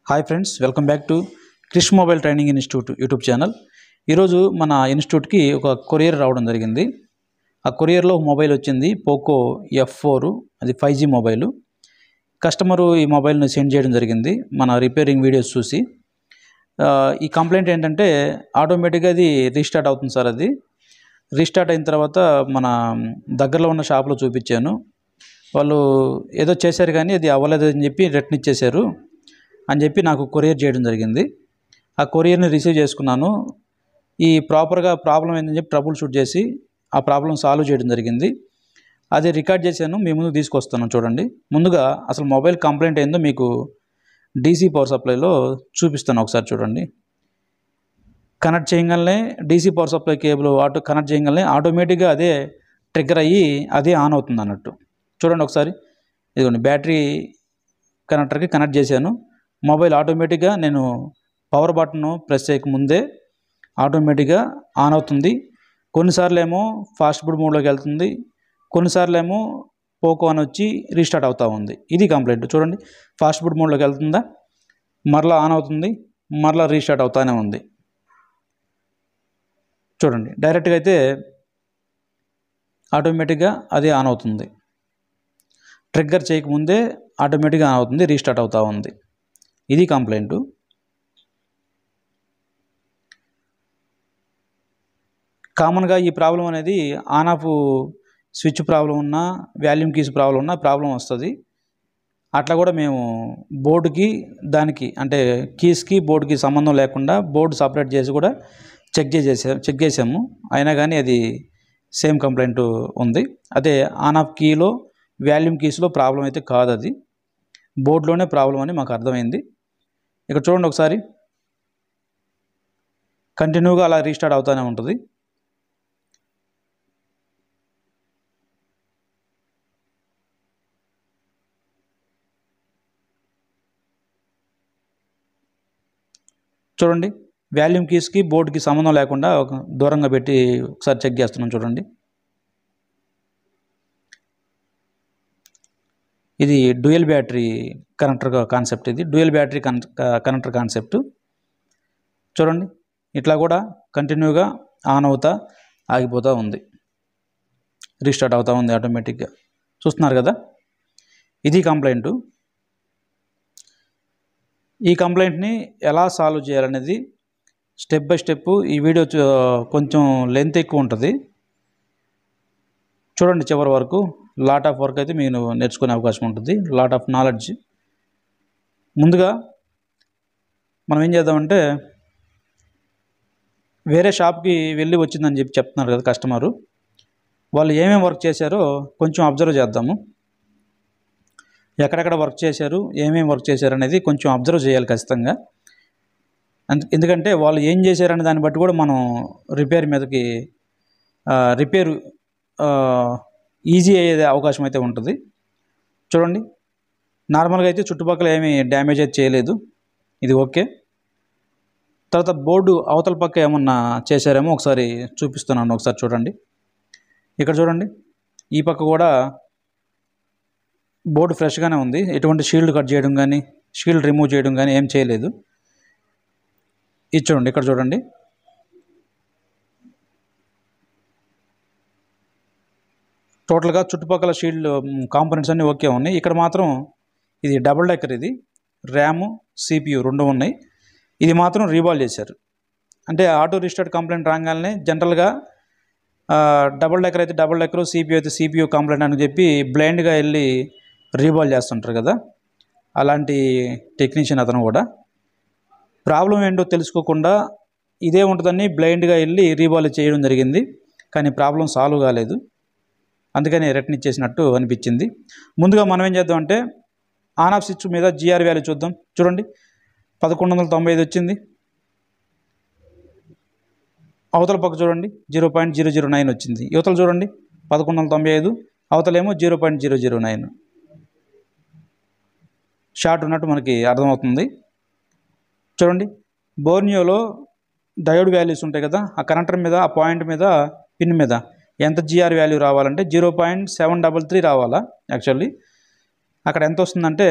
Hi friends, welcome back to Krish mobile training institute YouTube channel. ఈరోజు మన ఇన్స్టిట్యూట్కి ఒక కొరియర్ రావడం జరిగింది. ఆ కొరియర్లో మొబైల్ వచ్చింది పోకో F4, అది 5G మొబైలు. కస్టమరు ఈ మొబైల్ని సెండ్ చేయడం జరిగింది మన రిపేరింగ్ వీడియోస్ చూసి. ఈ కంప్లైంట్ ఏంటంటే ఆటోమేటిక్గా అది రీస్టార్ట్ అవుతుంది సార్. అది రీస్టార్ట్ అయిన తర్వాత మన దగ్గరలో ఉన్న షాప్లో చూపించాను. వాళ్ళు ఏదో చేశారు కానీ అది అవ్వలేదు అని చెప్పి రిటర్న్ ఇచ్చేశారు అని చెప్పి నాకు కొరియర్ చేయడం జరిగింది. ఆ కొరియర్ని రిసీవ్ చేసుకున్నాను. ఈ ప్రాపర్గా ప్రాబ్లం ఏందని చెప్పి ట్రబుల్ షూట్ చేసి ఆ ప్రాబ్లం సాల్వ్ చేయడం జరిగింది. అది రికార్డ్ చేశాను, మీ ముందుకు తీసుకొస్తాను చూడండి. ముందుగా అసలు మొబైల్ కంప్లైంట్ ఏందో మీకు డీసీ పవర్ సప్లైలో చూపిస్తాను, ఒకసారి చూడండి. కనెక్ట్ చేయగానే DC power supply cable connect చేయగానే ఆటోమేటిక్గా అదే ట్రిగ్గర్ అయ్యి అదే ఆన్ అవుతుంది అన్నట్టు. చూడండి ఒకసారి. ఇదిగోండి, బ్యాటరీ కనెక్టర్కి కనెక్ట్ చేశాను. మొబైల్ ఆటోమేటిక్గా నేను పవర్ బటన్ ప్రెస్ చేయకముందే ఆటోమేటిక్గా ఆన్ అవుతుంది. కొన్నిసార్లు ఏమో ఫాస్ట్ బూట్ మోడ్లోకి వెళ్తుంది, కొన్నిసార్లు ఏమో పోకో అని వచ్చి రీస్టార్ట్ అవుతూ ఉంది. ఇది కంప్లైంట్. చూడండి, ఫాస్ట్ బూట్ మోడ్లోకి వెళ్తుందా, మరలా ఆన్ అవుతుంది, మరలా రీస్టార్ట్ అవుతూనే ఉంది. చూడండి, డైరెక్ట్గా అయితే ఆటోమేటిక్గా అదే ఆన్ అవుతుంది. ట్రిగ్గర్ చేయకముందే ఆటోమేటిక్గా ఆన్ అవుతుంది, రీస్టార్ట్ అవుతూ ఉంది. ఇది కంప్లైంటు. కామన్గా ఈ ప్రాబ్లం అనేది ఆన్ ఆఫ్ స్విచ్ ప్రాబ్లం ఉన్నా, వాల్యూమ్ కీస్ ప్రాబ్లం ఉన్నా ప్రాబ్లం వస్తుంది. అట్లా కూడా మేము బోర్డుకి దానికి అంటే కీస్కి బోర్డుకి సంబంధం లేకుండా బోర్డు సపరేట్ చేసి కూడా చెక్ చేసాము. అయినా కానీ అది సేమ్ కంప్లైంట్ ఉంది. అదే ఆన్ ఆఫ్ కీలో వాల్యూమ్ కీస్లో ప్రాబ్లం అయితే కాదు, అది బోర్డులోనే ప్రాబ్లం అని మాకు అర్థమైంది. ఇక్కడ చూడండి ఒకసారి, కంటిన్యూగా అలా రీస్టార్ట్ అవుతూనే ఉంటుంది. చూడండి, వాల్యూమ్ కీస్కి బోర్డుకి సంబంధం లేకుండా ఒక దూరంగా పెట్టి ఒకసారి చెక్ చేస్తున్నాం చూడండి. ఇది డ్యూయల్ బ్యాటరీ కనెక్టర్ కాన్సెప్ట్. ఇది డ్యూయల్ బ్యాటరీ కనెక్టర్ కాన్సెప్ట్. చూడండి, ఇట్లా కూడా కంటిన్యూగా ఆన్ అవుతా ఆగిపోతూ ఉంది, రీస్టార్ట్ అవుతూ ఉంది ఆటోమేటిక్గా. చూస్తున్నారు కదా, ఇది కంప్లైంటు. ఈ కంప్లైంట్ని ఎలా సాల్వ్ చేయాలనేది స్టెప్ బై స్టెప్ ఈ వీడియో కొంచెం లెంత్ ఎక్కువ ఉంటుంది. చూడండి చివరి వరకు. లాట్ ఆఫ్ వర్క్ అయితే మీరు నేర్చుకునే అవకాశం ఉంటుంది, లాట్ ఆఫ్ నాలెడ్జ్. ముందుగా మనం ఏం చేద్దామంటే, వేరే షాప్కి వెళ్ళి వచ్చిందని చెప్పి చెప్తున్నారు కదా కస్టమరు, వాళ్ళు ఏమేమి వర్క్ చేశారో కొంచెం అబ్జర్వ్ చేద్దాము. ఎక్కడెక్కడ వర్క్ చేశారు, ఏమేమి వర్క్ చేశారు అనేది కొంచెం అబ్జర్వ్ చేయాలి ఖచ్చితంగా. ఎందుకంటే వాళ్ళు ఏం చేశారనే దాన్ని బట్టి కూడా మనం రిపేర్ మీదకి రిపేరు ఈజీ అయ్యే అవకాశం అయితే ఉంటుంది. చూడండి, నార్మల్గా అయితే చుట్టుపక్కల ఏమీ డ్యామేజ్ అయితే చేయలేదు, ఇది ఓకే. తర్వాత బోర్డు అవతల పక్క ఏమన్నా చేశారేమో ఒకసారి చూపిస్తున్నాను, ఒకసారి చూడండి. ఇక్కడ చూడండి, ఈ పక్క కూడా బోర్డు ఫ్రెష్గానే ఉంది, ఎటువంటి షీల్డ్ కట్ చేయడం కానీ షీల్డ్ రిమూవ్ చేయడం కానీ ఏం చేయలేదు. ఇది చూడండి, ఇక్కడ చూడండి, టోటల్గా చుట్టుపక్కల షీల్డ్ కాంపోనెంట్స్ అన్నీ ఓకే ఉన్నాయి. ఇక్కడ మాత్రం ఇది డబుల్ డెక్కర్, ఇది ర్యాము CPU రెండు ఉన్నాయి. ఇది మాత్రం రీబాల్ చేశారు. అంటే ఆటో రీస్టార్ట్ కంప్లైంట్ రాగానే జనరల్గా డబుల్ డెక్కర్ అయితే డబుల్ డెక్కరు, CPU అయితే CPU కంప్లైంట్ అని చెప్పి బ్లైండ్గా వెళ్ళి రీబాల్ చేస్తుంటారు కదా, అలాంటి టెక్నీషియన్ అతను కూడా. ప్రాబ్లం ఏంటో తెలుసుకోకుండా ఇదే ఉంటుందని బ్లైండ్గా వెళ్ళి రీబాల్ చేయడం జరిగింది, కానీ ప్రాబ్లం సాల్వ్ కాలేదు. అందుకని రిటర్న్ ఇచ్చేసినట్టు అనిపించింది. ముందుగా మనం ఏం చేద్దామంటే, ఆన్ ఆఫ్ స్విచ్ మీద GR వాల్యూ చూద్దాం. చూడండి, 1195 వచ్చింది. అవతల పక్క చూడండి 0.009 వచ్చింది. యువతలు చూడండి 1195, అవతలేమో 0.009. షార్ట్ ఉన్నట్టు మనకి అర్థమవుతుంది. చూడండి, బోర్నియోలో డయోడ్ వాల్యూస్ ఉంటాయి కదా, ఆ కనెక్టర్ మీద, ఆ పాయింట్ మీద, పిన్ మీద ఎంత GR వాల్యూ రావాలంటే 0.733 రావాలా. యాక్చువల్లీ అక్కడ ఎంత వస్తుందంటే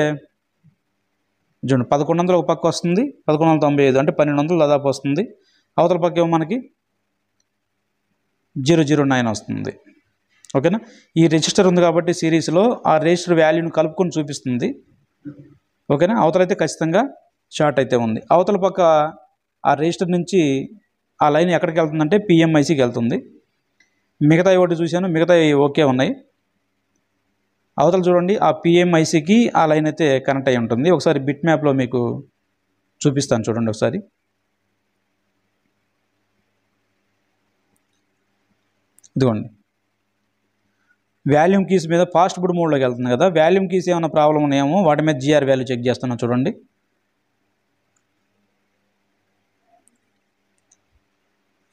చూడండి 1100 ఒక పక్క వస్తుంది, 1195 అంటే 1200 దాదాపు వస్తుంది. అవతల పక్క ఏమో మనకి 009 వస్తుంది. ఓకేనా. ఈ రిజిస్టర్ ఉంది కాబట్టి సిరీస్లో ఆ రిజిస్టర్ వాల్యూని కలుపుకొని చూపిస్తుంది. ఓకేనా. అవతలైతే ఖచ్చితంగా షార్ట్ అయితే ఉంది. అవతల పక్క ఆ రిజిస్టర్ నుంచి ఆ లైన్ ఎక్కడికి వెళ్తుందంటే పిఎంఐసికి వెళ్తుంది. మిగతావి ఒకటి చూశాను, మిగతావి ఓకే ఉన్నాయి. అవతల చూడండి ఆ పిఎంఐసికి ఆ లైన్ అయితే కనెక్ట్ అయి ఉంటుంది. ఒకసారి బిట్ మ్యాప్లో మీకు చూపిస్తాను చూడండి ఒకసారి. ఇదిగోండి వాల్యూమ్ కీస్ మీద ఫాస్ట్ బుడ్ మోడ్లోకి వెళ్తుంది కదా. వాల్యూమ్ కీస్ ఏమైనా ప్రాబ్లం ఉన్నాయేమో వాటి మీద జిఆర్ వాల్యూ చెక్ చేస్తున్నాం చూడండి.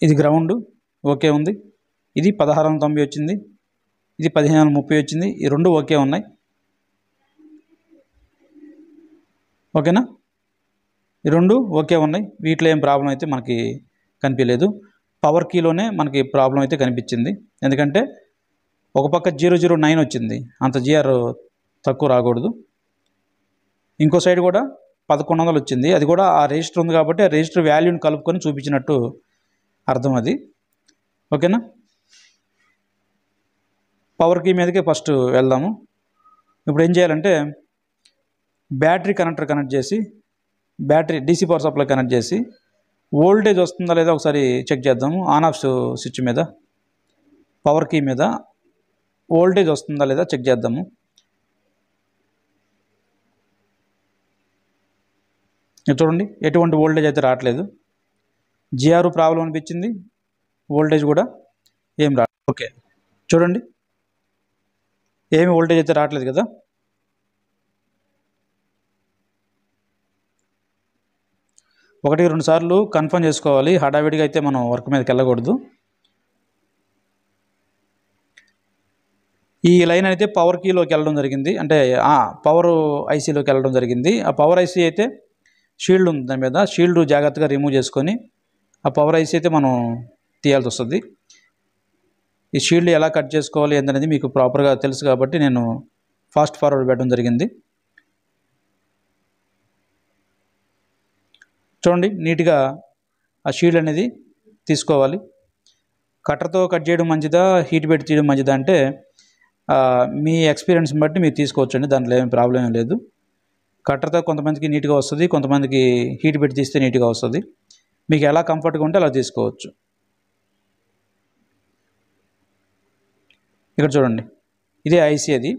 ఇది గ్రౌండ్ ఓకే ఉంది. ఇది 1690 వచ్చింది, ఇది 1530 వచ్చింది. ఈ రెండు ఓకే ఉన్నాయి. ఓకేనా. ఈ రెండు ఓకే ఉన్నాయి. వీటిలో ఏం ప్రాబ్లం అయితే మనకి కనిపించలేదు. పవర్ కీలోనే మనకి ప్రాబ్లం అయితే కనిపించింది. ఎందుకంటే ఒక పక్క 009 వచ్చింది, అంత జిఆర్ తక్కువ రాకూడదు. ఇంకో సైడ్ కూడా 1100 వచ్చింది, అది కూడా ఆ రిజిస్టర్ ఉంది కాబట్టి ఆ రిజిస్టర్ వాల్యూని కలుపుకొని చూపించినట్టు అర్థం అది. ఓకేనా. పవర్ కీ మీదకే ఫస్ట్ వెళ్దాము. ఇప్పుడు ఏం చేయాలంటే బ్యాటరీ కనెక్టర్ కనెక్ట్ చేసి, battery DC power supply connect చేసి వోల్టేజ్ వస్తుందా లేదా ఒకసారి చెక్ చేద్దాము. ఆన్ ఆఫ్ స్విచ్ మీద పవర్ కీ మీద వోల్టేజ్ వస్తుందా లేదా చెక్ చేద్దాము. చూడండి ఎటువంటి వోల్టేజ్ అయితే రావట్లేదు. జిఆర్ ప్రాబ్లం అనిపించింది, వోల్టేజ్ కూడా ఏం రా. ఓకే చూడండి ఏమి వోల్టేజ్ అయితే రావట్లేదు కదా. ఒకటి రెండు సార్లు కన్ఫర్మ్ చేసుకోవాలి. హడావిడిగా అయితే మనం వర్క్ మీదకి వెళ్ళకూడదు. ఈ లైన్ అయితే పవర్ కీలోకి వెళ్ళడం జరిగింది, అంటే పవర్ ఐసీలోకి వెళ్ళడం జరిగింది. ఆ పవర్ ఐసీ అయితే షీల్డ్ ఉంది, దాని మీద షీల్డ్ జాగ్రత్తగా రిమూవ్ చేసుకొని ఆ పవర్ ఐసీ అయితే మనం తీయాల్సి వస్తుంది. ఈ షీల్డ్ ఎలా కట్ చేసుకోవాలి ఏంటనేది మీకు ప్రాపర్గా తెలుసు కాబట్టి నేను ఫాస్ట్ ఫార్వర్డ్ పెట్టడం జరిగింది. చూడండి నీట్గా ఆ షీల్డ్ అనేది తీసుకోవాలి. కట్టర్తో కట్ చేయడం మంచిదా, హీట్ పెట్టి తీయడం మంచిదా అంటే మీ ఎక్స్పీరియన్స్ని బట్టి మీరు తీసుకోవచ్చండి, దాంట్లో ఏమి ప్రాబ్లం ఏం లేదు. కట్టర్తో కొంతమందికి నీట్గా వస్తుంది, కొంతమందికి హీట్ పెట్టి తీస్తే నీట్గా వస్తుంది. మీకు ఎలా కంఫర్ట్గా ఉంటే అలా తీసుకోవచ్చు. ఇక్కడ చూడండి ఇదే ఐసీ. అది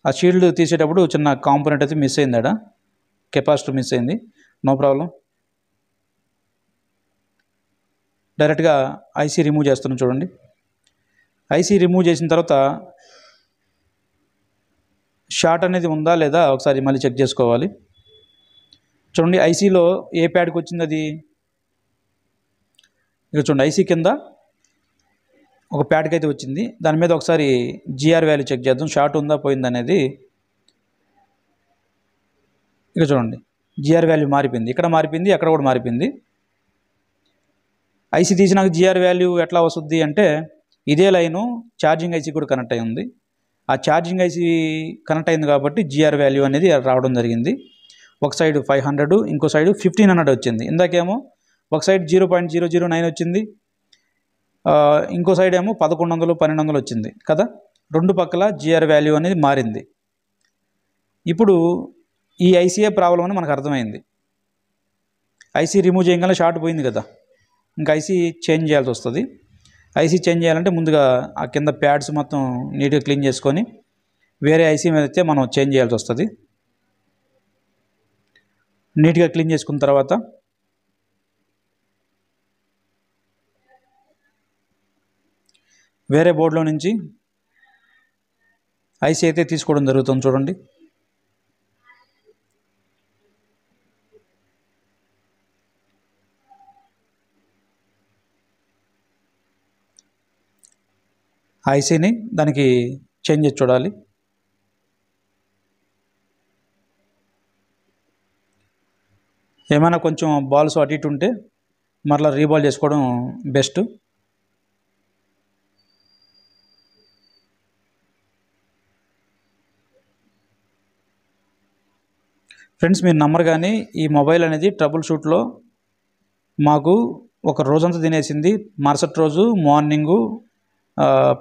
ఆ షీల్డ్ తీసేటప్పుడు చిన్న కాంపోనెంట్ అయితే మిస్ అయింది, కెపాసిటర్ మిస్ అయింది. నో ప్రాబ్లం, డైరెక్ట్గా ఐసీ రిమూవ్ చేస్తున్నాం చూడండి. ఐసీ రిమూవ్ చేసిన తర్వాత షార్ట్ అనేది ఉందా లేదా ఒకసారి మళ్ళీ చెక్ చేసుకోవాలి. చూడండి ఐసీలో ఏ ప్యాడ్కి వచ్చింది అది. ఇక చూడండి ఐసీ కింద ఒక ప్యాడ్కి అయితే వచ్చింది. దాని మీద ఒకసారి జిఆర్ వాల్యూ చెక్ చేద్దాం, షార్ట్ ఉందా పోయింది అనేది. ఇక చూడండి జిఆర్ వాల్యూ మారిపోయింది, ఇక్కడ మారిపోయింది, అక్కడ కూడా మారిపోయింది. ఐసీ తీసినాక జిఆర్ వాల్యూ ఎట్లా వస్తుంది అంటే ఇదే లైను ఛార్జింగ్ ఐసీ కూడా కనెక్ట్ అయి ఉంది. ఆ ఛార్జింగ్ ఐసీ కనెక్ట్ అయింది కాబట్టి జిఆర్ వాల్యూ అనేది రావడం జరిగింది. ఒక సైడ్ 500, ఇంకో సైడ్ 1500 వచ్చింది. ఇందాకేమో ఒక సైడ్ 0.009 వచ్చింది, ఇంకో సైడ్ ఏమో 1100, 1200 వచ్చింది కదా. రెండు పక్కల జిఆర్ వాల్యూ అనేది మారింది. ఇప్పుడు ఈ ఐసీఏ ప్రాబ్లం అని మనకు అర్థమైంది. ఐసీ రిమూవ్ చేయగానే షార్ట్ పోయింది కదా, ఇంకా ఐసీ చేంజ్ చేయాల్సి వస్తుంది. ఐసీ చేంజ్ చేయాలంటే ముందుగా ఆ కింద ప్యాడ్స్ మొత్తం నీట్గా క్లీన్ చేసుకొని వేరే ఐసీ మీద అయితే మనం చేంజ్ చేయాల్సి వస్తుంది. నీట్గా క్లీన్ చేసుకున్న తర్వాత వేరే బోర్డులో నుంచి ఐసీ అయితే తీసుకోవడం జరుగుతుంది చూడండి. ఐసీని దానికి చేంజ్ చేసి చూడాలి. ఏమైనా కొంచెం బాల్స్ అటు ఇటు ఉంటే మరలా రీబాల్ చేసుకోవడం బెస్ట్. ఫ్రెండ్స్, మీరు నమ్మరు కానీ ఈ మొబైల్ అనేది ట్రబుల్ షూట్లో మాకు ఒక రోజంతా తినేసింది. మరుసటి రోజు మార్నింగు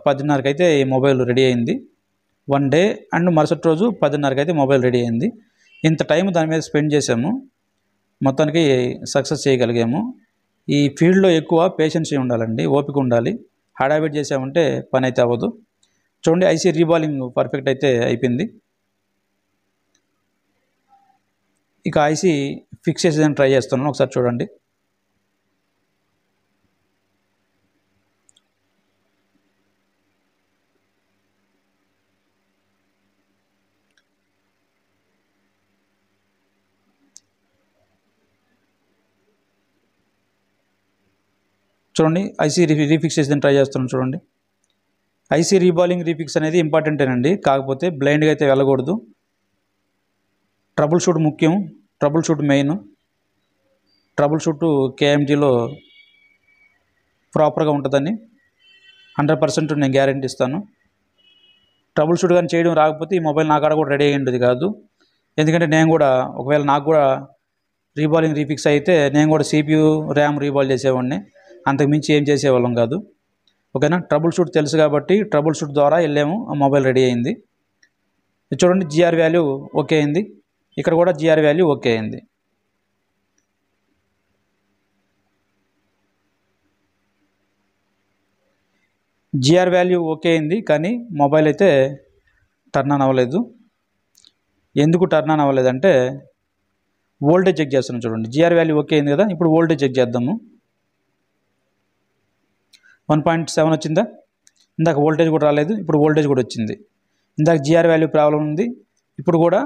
10:30కి అయితే ఈ మొబైల్ రెడీ అయింది. 1 డే అండ్ మరుసటి రోజు 10:30కి అయితే మొబైల్ రెడీ అయింది. ఇంత టైం దాని మీద స్పెండ్ చేసాము, మొత్తానికి సక్సెస్ చేయగలిగాము. ఈ ఫీల్డ్లో ఎక్కువ పేషెన్సీ ఉండాలండి, ఓపిక ఉండాలి. హడావిడి చేసామంటే పని అయితే అవ్వదు. చూడండి, ఐసీ రీబాలింగ్ పర్ఫెక్ట్ అయితే అయిపోయింది. ఇక ఐసీ ఫిక్స్ చేసేదని ట్రై చేస్తున్నాను, ఒకసారి చూడండి. చూడండి, ఐసీ రీఫిక్స్ చేసేదని ట్రై చేస్తున్నాను. చూడండి, ఐసీ రీబాలింగ్ రీఫిక్స్ అనేది ఇంపార్టెంటేనండి, కాకపోతే బ్లైండ్గా అయితే వెళ్ళకూడదు. ట్రబుల్ షూట్ ముఖ్యం, troubleshoot main. Troubleshoot కేఎంటీలో ప్రాపర్గా ఉంటుందని 100% నేను గ్యారెంటీ ఇస్తాను. ట్రబుల్ షూట్ కానీ చేయడం రాకపోతే ఈ మొబైల్ నా కాడ కూడా రెడీ అయ్యేది కాదు. ఎందుకంటే నేను కూడా ఒకవేళ నాకు కూడా రీబాలింగ్ రీఫిక్స్ అయితే నేను కూడా CPU ర్యామ్ రీబాల్ చేసేవాడిని, అంతకుమించి ఏం చేసేవాళ్ళం కాదు. ఓకేనా, ట్రబుల్ షూట్ తెలుసు కాబట్టి ట్రబుల్ షూట్ ద్వారా వెళ్ళాము, ఆ మొబైల్ రెడీ అయింది. చూడండి, GR వాల్యూ ఓకే అయింది, ఇక్కడ కూడా GR వాల్యూ ఓకే అయింది. GR వాల్యూ ఓకే అయింది, కానీ మొబైల్ అయితే టర్న్ ఆన్ అవ్వలేదు. ఎందుకు టర్న్ ఆన్ అవ్వలేదంటే వోల్టేజ్ చెక్ చేస్తున్నాం. చూడండి, GR వాల్యూ ఓకే అయింది కదా, ఇప్పుడు వోల్టేజ్ చెక్ చేద్దాము. 1.7 వచ్చిందా? ఇందాక వోల్టేజ్ కూడా రాలేదు, ఇప్పుడు వోల్టేజ్ కూడా వచ్చింది. ఇందాక GR వాల్యూ ప్రాబ్లం ఉంది, ఇప్పుడు కూడా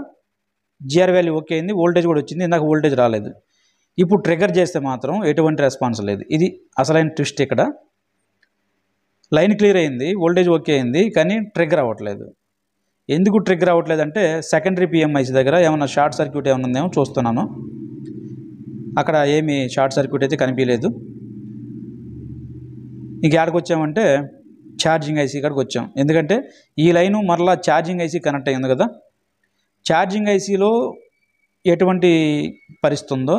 GR వాల్యూ ఓకే అయింది, వోల్టేజ్ కూడా వచ్చింది. ఇందాక వోల్టేజ్ రాలేదు, ఇప్పుడు ట్రిగ్గర్ చేస్తే మాత్రం ఎటువంటి రెస్పాన్స్ లేదు. ఇది అసలైన ట్విస్ట్. ఇక్కడ లైన్ క్లియర్ అయింది, వోల్టేజ్ ఓకే అయింది, కానీ ట్రిగ్గర్ అవ్వట్లేదు. ఎందుకు ట్రిగ్గర్ అవ్వట్లేదు అంటే సెకండరీ PMIC దగ్గర ఏమైనా షార్ట్ సర్క్యూట్ ఏమైనా ఉందేమో చూస్తున్నాను. అక్కడ ఏమి షార్ట్ సర్క్యూట్ అయితే కనిపించలేదు. ఇంక ఎక్కడికి వచ్చామంటే ఛార్జింగ్ ఐసీ కాడికి వచ్చాం. ఎందుకంటే ఈ లైను మరలా ఛార్జింగ్ ఐసీ కనెక్ట్ అయ్యింది కదా. ఛార్జింగ్ ఐసీలో ఎటువంటి పరిస్థితి ఉందో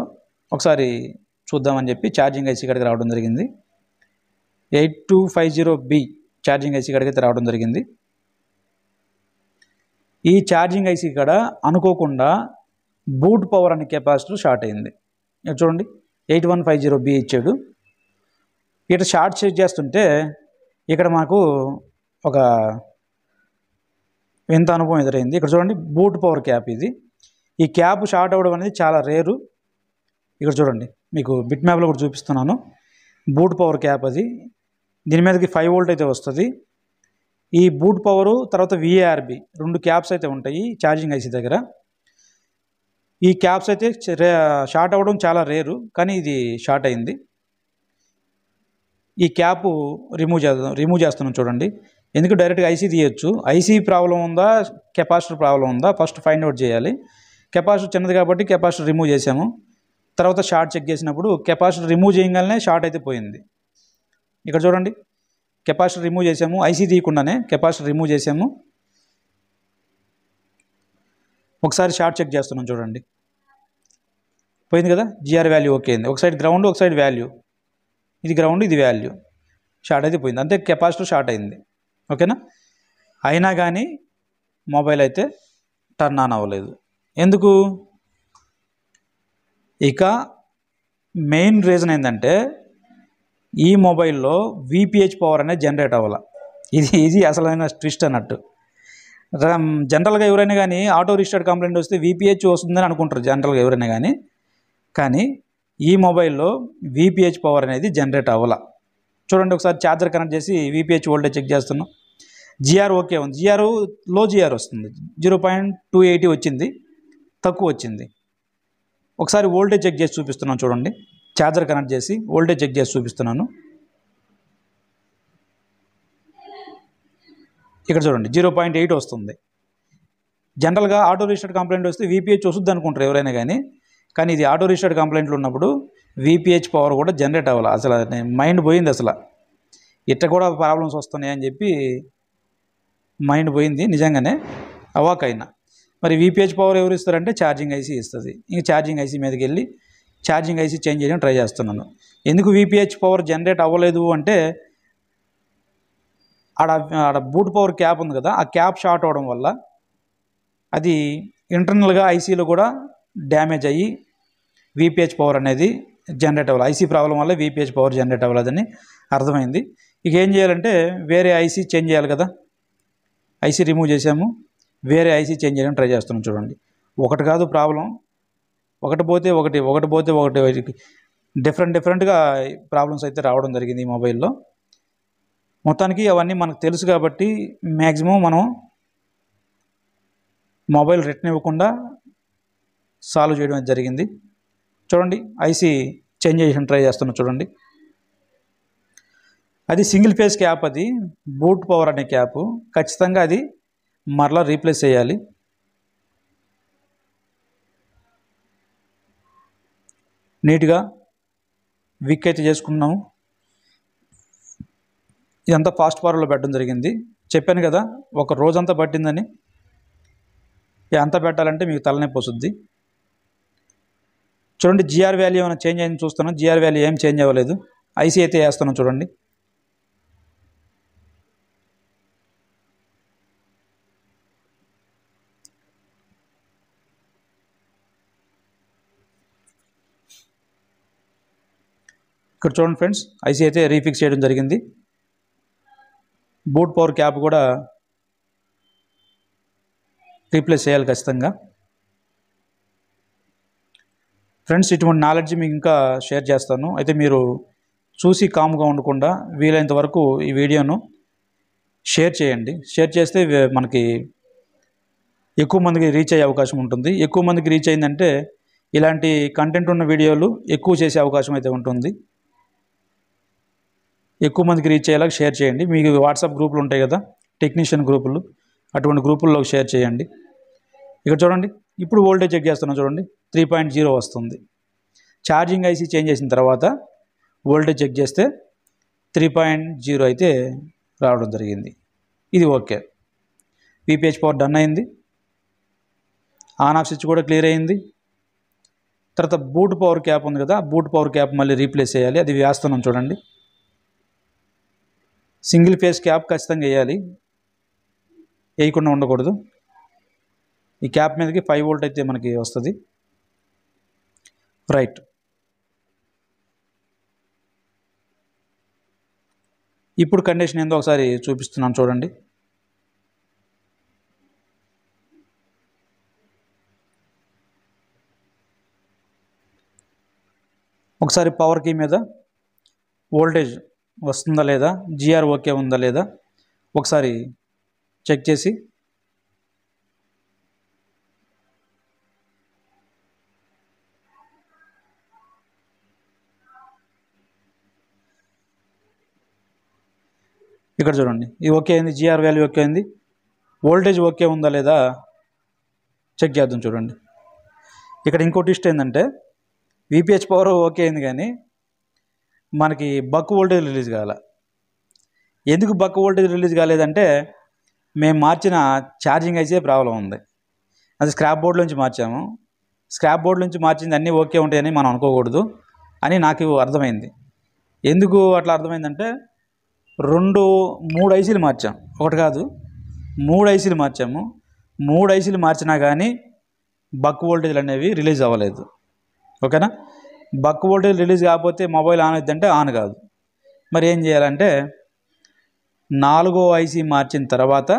ఒకసారి చూద్దామని చెప్పి ఛార్జింగ్ ఐసీ కాడికి రావడం జరిగింది. 8250B ఛార్జింగ్ ఐసీ కాడికి అయితే రావడం జరిగింది. ఈ ఛార్జింగ్ ఐసీ కాడ అనుకోకుండా బూట్ పవర్ అనే కెపాసిటర్ షార్ట్ అయింది. చూడండి, 8150B ఇచ్చాడు. ఇటు షార్ట్ చెక్ చేస్తుంటే ఇక్కడ మాకు ఒక వింత అనుభవం ఎదురైంది. ఇక్కడ చూడండి, బూట్ పవర్ క్యాప్ ఇది. ఈ క్యాప్ షార్ట్ అవ్వడం అనేది చాలా రేరు. ఇక్కడ చూడండి, మీకు బిట్ మ్యాప్లో కూడా చూపిస్తున్నాను. బూట్ పవర్ క్యాప్ అది, దీని మీదకి 5 వోల్ట్ అయితే వస్తుంది. ఈ బూట్ పవరు తర్వాత VARB 2 క్యాప్స్ అయితే ఉంటాయి ఛార్జింగ్ ఐసీ దగ్గర. ఈ క్యాప్స్ అయితే షార్ట్ అవ్వడం చాలా రేరు, కానీ ఇది షార్ట్ అయింది. ఈ క్యాప్ రిమూవ్ చేస్తున్నాం. చూడండి, ఎందుకు డైరెక్ట్గా ఐసీ తీయచ్చు. ఐసీ ప్రాబ్లం ఉందా, కెపాసిటర్ ప్రాబ్లం ఉందా ఫస్ట్ ఫైండ్ అవుట్ చేయాలి. కెపాసిటర్ చిన్నది కాబట్టి కెపాసిటర్ రిమూవ్ చేసాము. తర్వాత షార్ట్ చెక్ చేసినప్పుడు కెపాసిటర్ రిమూవ్ చేయగానే షార్ట్ అయితే పోయింది. ఇక్కడ చూడండి, కెపాసిటర్ రిమూవ్ చేసాము, ఐసీ తీయకుండానే కెపాసిటర్ రిమూవ్ చేసాము. ఒకసారి షార్ట్ చెక్ చేస్తున్నాం. చూడండి, పోయింది కదా, GR వాల్యూ ఓకే అయింది. ఒక సైడ్ గ్రౌండ్, ఒక సైడ్ వాల్యూ, ఇది గ్రౌండ్, ఇది వాల్యూ, షార్ట్ అయితే పోయింది. అంతే, కెపాసిటర్ షార్ట్ అయింది. ఓకేనా, అయినా కానీ మొబైల్ అయితే టర్న్ ఆన్ అవ్వలేదు. ఎందుకు? ఇక మెయిన్ రీజన్ ఏంటంటే ఈ మొబైల్లో VPH పవర్ అనేది జనరేట్ అవ్వాలి. ఇది అసలైన ట్విస్ట్ అన్నట్టు. జనరల్గా ఎవరైనా కానీ ఆటో రిజిస్టర్డ్ కంప్లైంట్ వస్తే VPH వస్తుందని అనుకుంటారు జనరల్గా ఎవరైనా కానీ ఈ మొబైల్లో VPH పవర్ అనేది జనరేట్ అవ్వాల. చూడండి, ఒకసారి ఛార్జర్ కనెక్ట్ చేసి VPH వోల్టేజ్ చెక్ చేస్తున్నాం. GR ఓకే ఉంది, లో GR వస్తుంది, 0.280 వచ్చింది, తక్కువ వచ్చింది. ఒకసారి వోల్టేజ్ చెక్ చేసి చూపిస్తున్నాను. చూడండి, ఛార్జర్ కనెక్ట్ చేసి వోల్టేజ్ చెక్ చేసి చూపిస్తున్నాను. ఇక్కడ చూడండి, 0.8 వస్తుంది. జనరల్గా ఆటో రిజిస్టర్డ్ కంప్లైంట్ వస్తే VPH వస్తుంది అనుకుంటారు ఎవరైనా కానీ ఇది ఆటో రిజిస్టర్డ్ కంప్లైంట్లు ఉన్నప్పుడు VPH పవర్ కూడా జనరేట్ అవ్వాలి. అసలు మైండ్ పోయింది. అసలు ఇట్లా కూడా ప్రాబ్లమ్స్ వస్తున్నాయి అని చెప్పి మైండ్ పోయింది. నిజంగానే అవాక్ అయినా. మరి VPH పవర్ ఎవరు ఇస్తారంటే ఛార్జింగ్ ఐసీ ఇస్తుంది. ఇంక ఛార్జింగ్ ఐసీ మీదకి వెళ్ళి ఛార్జింగ్ ఐసీ చేంజ్ చేయడం ట్రై చేస్తున్నాను. ఎందుకు VPH పవర్ జనరేట్ అవ్వలేదు అంటే ఆడ బూట్ పవర్ క్యాప్ ఉంది కదా, ఆ క్యాప్ షార్ట్ అవ్వడం వల్ల అది ఇంటర్నల్గా ఐసీలో కూడా డ్యామేజ్ అయ్యి VPH పవర్ అనేది జనరేట్ అవ్వాలి. ఐసీ ప్రాబ్లం వల్ల VPH పవర్ జనరేట్ అవ్వలేదని అర్థమైంది. ఇక ఏం చేయాలంటే వేరే ఐసీ చేంజ్ చేయాలి కదా. ఐసీ రిమూవ్ చేసాము, వేరే ఐసీ చేంజ్ చేయడం ట్రై చేస్తున్నాం. చూడండి, ఒకటి కాదు ప్రాబ్లం, ఒకటి పోతే ఒకటి డిఫరెంట్గా ప్రాబ్లమ్స్ అయితే రావడం జరిగింది ఈ మొబైల్లో. మొత్తానికి అవన్నీ మనకు తెలుసు కాబట్టి మ్యాక్సిమం మనం మొబైల్ రిటర్న్ ఇవ్వకుండా సాల్వ్ చేయడం జరిగింది. చూడండి, ఐసీ చేంజ్ చేయడం ట్రై చేస్తున్నాం. చూడండి, అది సింగిల్ ఫేజ్ క్యాప్, అది బూట్ పవర్ అనే క్యాప్. ఖచ్చితంగా అది మరలా రీప్లేస్ చేయాలి. నీట్గా విక్ అయితే చేసుకున్నాము. ఇదంతా ఫాస్ట్ ఫార్వర్డ్లో పెట్టడం జరిగింది. చెప్పాను కదా ఒక రోజంతా పట్టిందని. అంతా పెట్టాలంటే మీకు తలనొప్పి వస్తుంది. చూడండి, జిఆర్ వాల్యూ ఏమైనా చేంజ్ అయింది చూస్తున్నాం. జిఆర్ వాల్యూ ఏం చేంజ్ అవ్వలేదు. ఐసీ అయితే వేస్తున్నాం. చూడండి, ఇక్కడ చూడండి ఫ్రెండ్స్, ఐసీ అయితే రీఫిక్స్ చేయడం జరిగింది. బూట్ పవర్ క్యాప్ కూడా రీప్లేస్ చేయాలి ఖచ్చితంగా. ఫ్రెండ్స్, ఇటువంటి నాలెడ్జ్ మీకు ఇంకా షేర్ చేస్తాను. అయితే మీరు చూసి కామ్గా ఉండకుండా వీలైనంత వరకు ఈ వీడియోను షేర్ చేయండి. షేర్ చేస్తే మనకి ఎక్కువ మందికి రీచ్ అయ్యే అవకాశం ఉంటుంది. ఎక్కువ మందికి రీచ్ అయిందంటే ఇలాంటి కంటెంట్ ఉన్న వీడియోలు ఎక్కువ చేసే అవకాశం అయితే ఉంటుంది. ఎక్కువ మందికి రీచ్ అయ్యేలాగా షేర్ చేయండి. మీకు వాట్సాప్ గ్రూపులు ఉంటాయి కదా, టెక్నీషియన్ గ్రూపులు, అటువంటి గ్రూపుల్లో షేర్ చేయండి. ఇక్కడ చూడండి, ఇప్పుడు వోల్టేజ్ చెక్ చేస్తున్నాం. చూడండి, 3.0 వస్తుంది. ఛార్జింగ్ ఐసీ చేంజ్ చేసిన తర్వాత వోల్టేజ్ చెక్ చేస్తే 3.0 అయితే రావడం జరిగింది. ఇది ఓకే. VPH పవర్ డన్ అయింది. ఆన్ ఆఫ్ స్విచ్ కూడా క్లియర్ అయింది. తర్వాత బూట్ పవర్ క్యాప్ ఉంది కదా, బూట్ పవర్ క్యాప్ మళ్ళీ రీప్లేస్ చేయాలి. అది వేస్తున్నాం. చూడండి, సింగిల్ ఫేజ్ క్యాప్ ఖచ్చితంగా వేయాలి, వేయకుండా ఉండకూడదు. ఈ క్యాప్ మీదకి 5 వోల్ట్ అయితే మనకి వస్తుంది. రైట్, ఇప్పుడు కండిషన్ ఏందో ఒకసారి చూపిస్తున్నాను. చూడండి, ఒకసారి పవర్ కీ మీద వోల్టేజ్ వస్తుందా లేదా, జిఆర్ ఓకే ఉందా లేదా ఒకసారి చెక్ చేసి ఇక్కడ చూడండి, ఇది ఓకే అయింది. జిఆర్ వాల్యూ ఓకే అయింది. వోల్టేజ్ ఓకే ఉందా లేదా చెక్ చేద్దాం. చూడండి, ఇక్కడ ఇంకో ట్విస్ట్ ఏంటంటే VPH పవర్ ఓకే అయింది కానీ మనకి బక్ వోల్టేజ్ రిలీజ్ కావాలి. ఎందుకు బక్ వోల్టేజ్ రిలీజ్ కాలేదంటే మేము మార్చిన ఛార్జింగ్ అయితే ప్రాబ్లం ఉంది. అది స్క్రాప్ బోర్డ్ నుంచి మార్చాము. స్క్రాప్ బోర్డ్ నుంచి మార్చింది అన్నీ ఓకే ఉంటాయని మనం అనుకోకూడదు అని నాకు అర్థమైంది. ఎందుకు అట్లా అర్థమైందంటే 3 ఐసీలు మార్చాం. ఒకటి కాదు, 3 ఐసీలు మార్చాము. 3 ఐసీలు మార్చినా కానీ బక్ వోల్టేజ్లు అనేవి రిలీజ్ అవ్వలేదు. ఓకేనా? బక్ వోల్టేజ్ రిలీజ్ కాకపోతే మొబైల్ ఆన్ అవుతుందంటే ఆన్ కాదు. మరి ఏం చేయాలంటే 4వ ఐసీ మార్చిన తర్వాత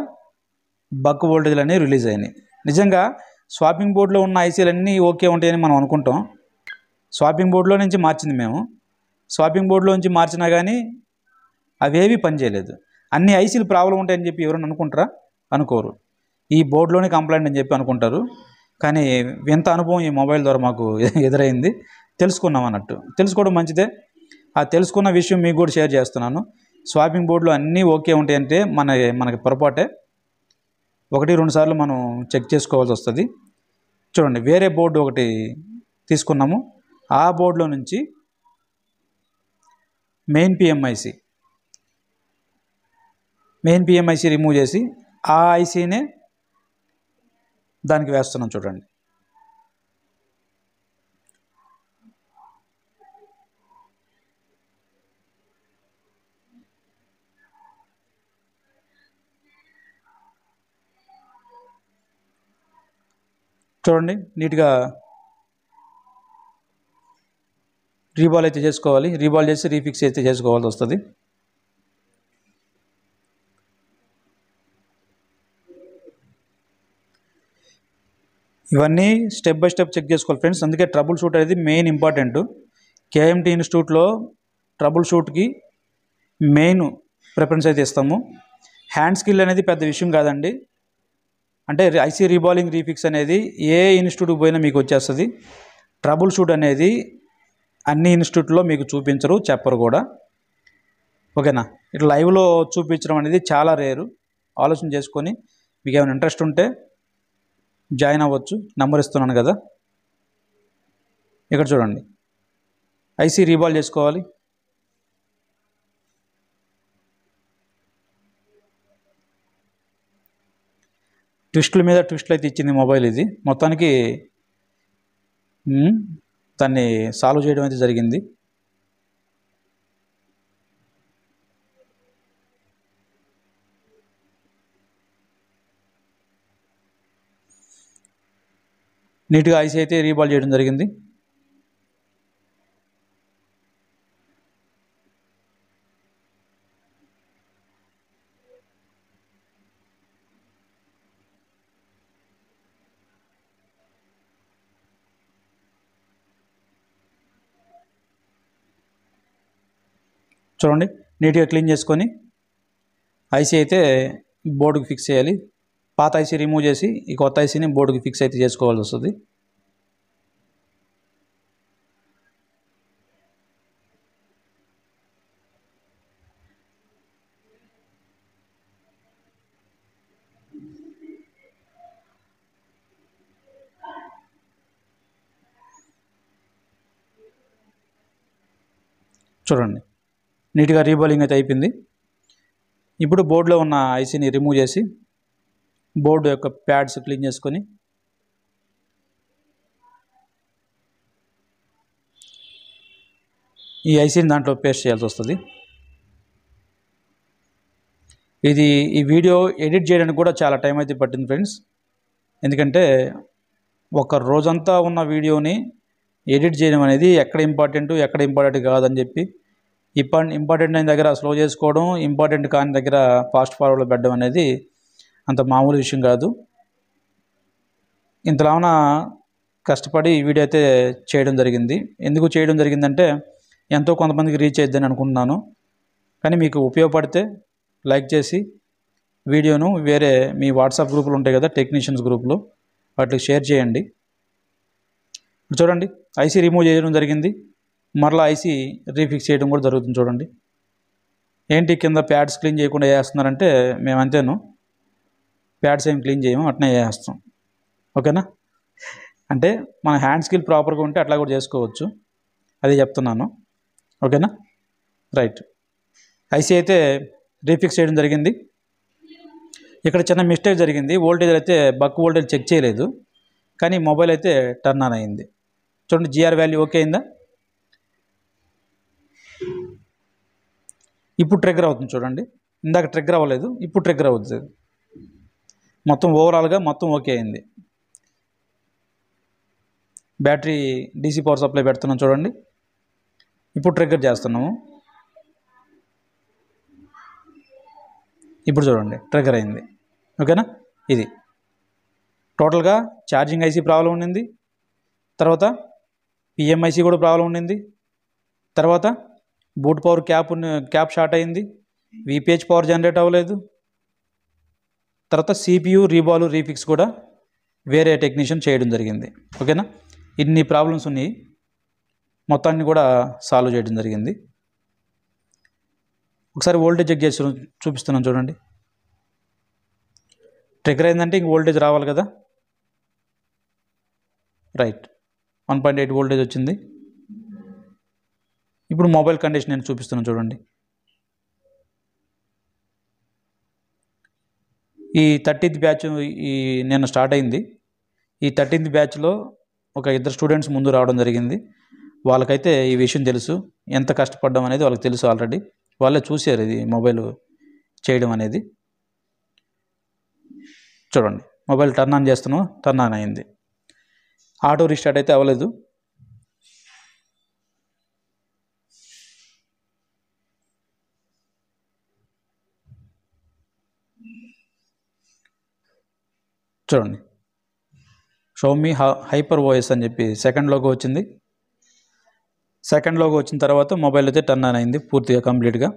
బక్ వోల్టేజ్లు అనేవి రిలీజ్ అయినాయి. నిజంగా స్వాపింగ్ బోర్డులో ఉన్న ఐసీలన్నీ ఓకే ఉంటాయని మనం అనుకుంటాం. స్వాపింగ్ బోర్డులో నుంచి మార్చింది మేము. స్వాపింగ్ బోర్డులో నుంచి మార్చినా కానీ అవేవి పనిచేయలేదు. అన్ని ఐసీలు ప్రాబ్లం ఉంటాయని చెప్పి ఎవరైనా అనుకుంటారా? అనుకోరు. ఈ బోర్డులోనే కంప్లైంట్ అని చెప్పి అనుకుంటారు. కానీ వింత అనుభవం ఈ మొబైల్ ద్వారా మాకు ఎదురైంది. తెలుసుకున్నాం అన్నట్టు. తెలుసుకోవడం మంచిదే. ఆ తెలుసుకున్న విషయం మీకు కూడా షేర్ చేస్తున్నాను. స్వాపింగ్ బోర్డులో అన్నీ ఓకే ఉంటాయంటే మనకి పొరపాటే. 1-2 సార్లు మనం చెక్ చేసుకోవాల్సి వస్తుంది. చూడండి, వేరే బోర్డు ఒకటి తీసుకున్నాము. ఆ బోర్డులో నుంచి మెయిన్ పిఎంఐసి రిమూవ్ చేసి ఆ ఐసీనే దానికి వేస్తున్నాను చూడండి. చూడండి నీట్గా రీబాల్ అయితే చేసుకోవాలి. రీబాల్ చేసి రీఫిక్స్ అయితే చేసుకోవాల్సి వస్తుంది. ఇవన్నీ స్టెప్ బై స్టెప్ చెక్ చేసుకోవాలి ఫ్రెండ్స్. అందుకే ట్రబుల్ షూట్ అనేది మెయిన్ ఇంపార్టెంట్. కేఎంటీ ఇన్స్టిట్యూట్లో ట్రబుల్ షూట్కి మెయిన్ ప్రిఫరెన్స్ అయితే ఇస్తాము. హ్యాండ్ స్కిల్ అనేది పెద్ద విషయం కాదండి. అంటే ఐసీ రీబాలింగ్ రీఫిక్స్ అనేది ఏ ఇన్స్టిట్యూట్కి పోయినా మీకు వచ్చేస్తుంది. ట్రబుల్ షూట్ అనేది అన్ని ఇన్స్టిట్యూట్లో మీకు చూపించరు, చెప్పరు కూడా. ఓకేనా? ఇట్లా లైవ్లో చూపించడం అనేది చాలా రేరు. ఆలోచన చేసుకొని మీకు ఏమైనా ఇంట్రెస్ట్ ఉంటే జాయిన్ అవ్వచ్చు. నెంబర్ ఇస్తున్నాను కదా, ఇక్కడ చూడండి. ఐసీ రీబాల్ చేసుకోవాలి. ట్విస్టుల మీద ట్విస్టులు అయితే ఇచ్చింది మొబైల్. ఇది మొత్తానికి దాన్ని సాల్వ్ చేయడం అయితే జరిగింది. నీట్గా ఐసీ అయితే రీబాల్ చేయడం జరిగింది. చూడండి, నీట్గా క్లీన్ చేసుకొని ఐసీ అయితే బోర్డుకి ఫిక్స్ చేయాలి. పాత ఐసీ రిమూవ్ చేసి ఈ కొత్త ఐసీని బోర్డుకి ఫిక్స్ అయితే చేసుకోవాల్సి వస్తుంది. చూడండి, నీట్గా రీబాలింగ్ అయితే అయిపోయింది. ఇప్పుడు బోర్డులో ఉన్న ఐసీని రిమూవ్ చేసి బోర్డు యొక్క ప్యాడ్స్ క్లీన్ చేసుకొని ఈ ఐసీని దాంట్లో పేస్ట్ చేయాల్సి వస్తుంది. ఈ వీడియో ఎడిట్ చేయడానికి కూడా చాలా టైం అయితే పట్టింది ఫ్రెండ్స్. ఎందుకంటే ఒక రోజంతా ఉన్న వీడియోని ఎడిట్ చేయడం అనేది ఎక్కడ ఇంపార్టెంట్ కాదని చెప్పి ఇంపార్టెంట్ అయిన దగ్గర స్లో చేసుకోవడం, ఇంపార్టెంట్ కాని దగ్గర ఫాస్ట్ ఫార్వర్డ్లో పెట్టడం అనేది అంత మామూలు విషయం కాదు. ఇంతలాన కష్టపడి ఈ వీడియో అయితే చేయడం జరిగింది. ఎందుకు చేయడం జరిగిందంటే ఎంతో కొంతమందికి రీచ్ అయిద్దని అనుకుంటున్నాను. కానీ మీకు ఉపయోగపడితే లైక్ చేసి వీడియోను వేరే మీ వాట్సాప్ గ్రూపులు ఉంటాయి కదా, టెక్నీషియన్స్ గ్రూపులు, వాటికి షేర్ చేయండి. చూడండి, ఐసీ రిమూవ్ చేయడం జరిగింది. మరలా ఐసీ రీఫిక్స్ చేయడం కూడా జరుగుతుంది. చూడండి, ఏంటి కింద ప్యాడ్స్ క్లీన్ చేయకుండా వేస్తున్నారంటే మేము అంతేను, ప్యాడ్స్ ఏం క్లీన్ చేయము, అట్నే వేస్తాం. ఓకేనా? అంటే మన హ్యాండ్ స్కిల్ ప్రాపర్గా ఉంటే అట్లా కూడా చేసుకోవచ్చు, అది చెప్తున్నాను. ఓకేనా? రైట్. ఐసీ అయితే రీఫిక్స్ చేయడం జరిగింది. ఇక్కడ చిన్న మిస్టేక్ జరిగింది. వోల్టేజ్ అయితే బక్ వోల్టేజ్ చెక్ చేయలేదు, కానీ మొబైల్ అయితే టర్న్ ఆన్ అయింది. చూడండి, జిఆర్ వాల్యూ ఓకే అయిందా? ఇప్పుడు ట్రిగ్గర్ అవుతుంది. చూడండి, ఇందాక ట్రిగ్గర్ అవ్వలేదు, ఇప్పుడు ట్రిగ్గర్ అవుతుంది. మొత్తం ఓవరాల్గా మొత్తం ఓకే అయింది. బ్యాటరీ డీసీ పవర్ సప్లై పెడుతున్నాం. చూడండి, ఇప్పుడు ట్రిగ్గర్ చేస్తున్నాము. ఇప్పుడు చూడండి, ట్రిగ్గర్ అయింది. ఓకేనా? ఇది టోటల్గా ఛార్జింగ్ ఐసీ ప్రాబ్లం ఉండింది, తర్వాత పిఎంఐసీ కూడా ప్రాబ్లం ఉండింది, తర్వాత బూట్ పవర్ క్యాప్ షార్ట్ అయింది, విపిహెచ్ పవర్ జనరేట్ అవ్వలేదు, తర్వాత సిపియు రీబాల్ రీఫిక్స్ కూడా వేరే టెక్నీషియన్ చేయడం జరిగింది. ఓకేనా? ఇన్ని ప్రాబ్లమ్స్ ఉన్నాయి, మొత్తాన్ని కూడా సాల్వ్ చేయడం జరిగింది. ఒకసారి వోల్టేజ్ చెక్ చేసి చూపిస్తున్నాను. చూడండి, ట్రిగ్గర్ అయిందంటే ఇంక వోల్టేజ్ రావాలి కదా. రైట్, 1.8 వోల్టేజ్ వచ్చింది. ఇప్పుడు మొబైల్ కండిషన్ నేను చూపిస్తున్నాను. చూడండి, ఈ 30th బ్యాచ్ నిన్న స్టార్ట్ అయింది. ఈ 13th బ్యాచ్లో ఒక ఇద్దరు స్టూడెంట్స్ ముందు రావడం జరిగింది. వాళ్ళకైతే ఈ విషయం తెలుసు, ఎంత కష్టపడ్డాం అనేది వాళ్ళకి తెలుసు. ఆల్రెడీ వాళ్ళే చూశారు ఇది మొబైల్ చేయడం అనేది. చూడండి, మొబైల్ టర్న్ ఆన్ చేస్తున్నాం, టర్న్ ఆన్ అయింది. ఆటో రీస్టార్ట్ అయితే అవ్వలేదు. చూడండి, షావమీ హైపర్ ఓఎస్ అని చెప్పి సెకండ్ లోగో వచ్చింది. సెకండ్ లోగో వచ్చిన తర్వాత మొబైల్ అయితే టర్న్ ఆన్ అయింది పూర్తిగా కంప్లీట్గా.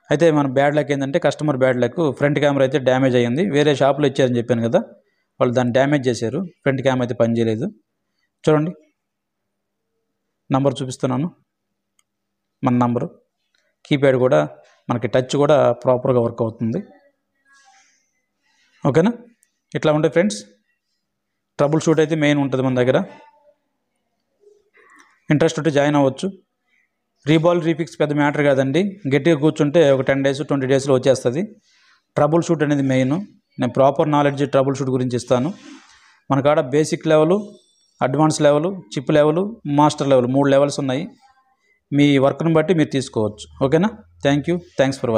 అయితే మన బ్యాడ్ లక్ ఏంటంటే, customer bad luck, front camera అయితే డ్యామేజ్ అయ్యింది. వేరే షాప్లో ఇచ్చారని చెప్పాను కదా, వాళ్ళు దాన్ని డ్యామేజ్ చేశారు. ఫ్రంట్ కెమెరా అయితే పనిచేయలేదు. చూడండి, నంబర్ చూపిస్తున్నాను, మన నంబరు. కీప్యాడ్ కూడా మనకి టచ్ కూడా ప్రాపర్గా వర్క్ అవుతుంది. ఓకేనా? ఇట్లా ఉంటాయి ఫ్రెండ్స్. ట్రబుల్ షూట్ అయితే మెయిన్ ఉంటుంది మన దగ్గర. ఇంట్రెస్ట్ ఉంటే జాయిన్ అవ్వచ్చు. రీబాల్ రీఫిక్స్ పెద్ద మ్యాటర్ కాదండి. గట్టిగా కూర్చుంటే ఒక 10 days 20 daysలో వచ్చేస్తుంది. ట్రబుల్ షూట్ అనేది మెయిన్. నేను ప్రాపర్ నాలెడ్జ్ ట్రబుల్ షూట్ గురించి ఇస్తాను. మన కాడ basic level, advance level, chip level, master level 3 levels ఉన్నాయి. మీ వర్క్ను బట్టి మీరు తీసుకోవచ్చు. ఓకేనా? Thanks for watching.